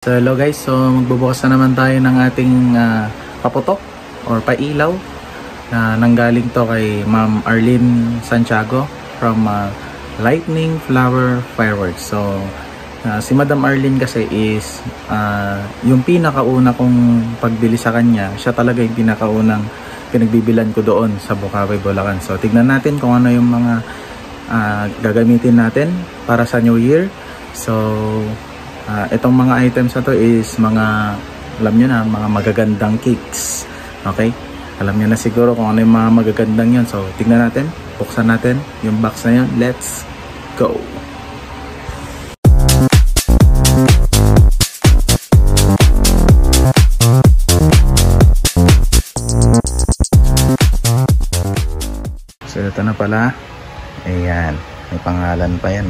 So hello guys, so magbubukas na naman tayo ng ating paputok or pailaw na nanggaling to kay Ma'am Arlene Santiago from Lightning Flower Fireworks. So si Madam Arlene kasi is yung pinakauna kong pagbili sa kanya. Siya talaga yung pinakaunang pinagbibilan ko doon sa Bukawi, Bulacan. So tignan natin kung ano yung mga gagamitin natin para sa New Year. So itong mga items na to is mga, alam nyo na, mga magagandang cakes. Okay? Alam nyo na siguro kung ano yung mga magagandang yun. So tignan natin, buksan natin yung box na yun. Let's go! So ito na pala. Ayan, may pangalan pa yan.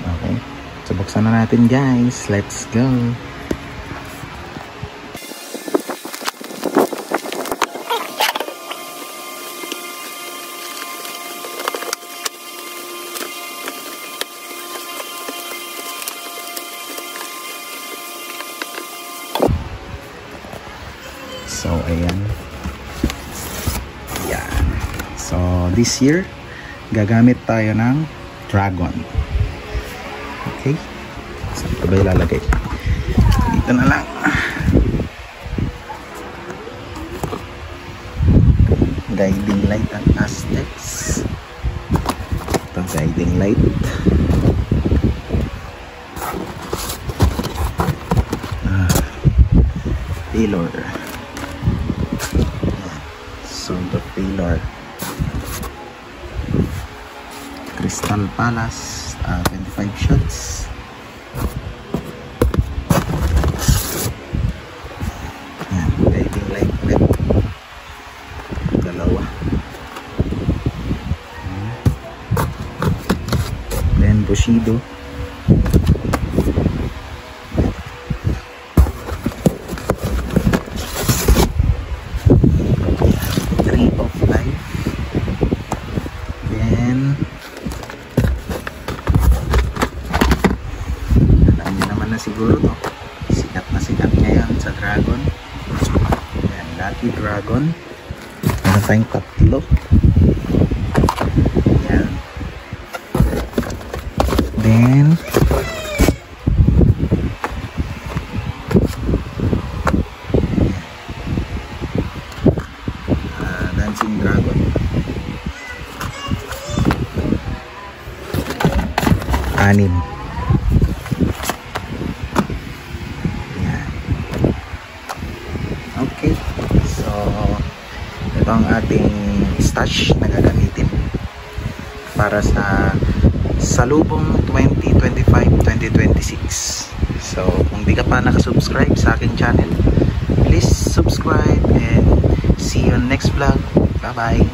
Okay, so buksan na natin guys. Let's go! So ayan. Ayan. So this year gagamit tayo ng dragon. Okay, saan ito ba ilalagay? Dito na lang. Guiding light at Aztecs. Ito guiding light. Pillar. Sword of Pillar. Crystal Palace. 25 shots. Ayan, guiding light ulit. Dalawa. Then Bushido. Tree of Life. Then siguro to, sikat na sikat ngayon sa dragon. Ayan, Lucky Dragon. Meron tayong tatlo. Ayan. Then Dancing Dragon. Anim. Okay, so ito ang ating stash na gagamitin para sa salubong 2025-2026. So kung di ka pa nakasubscribe sa aking channel, please subscribe and see you on next vlog. Bye bye.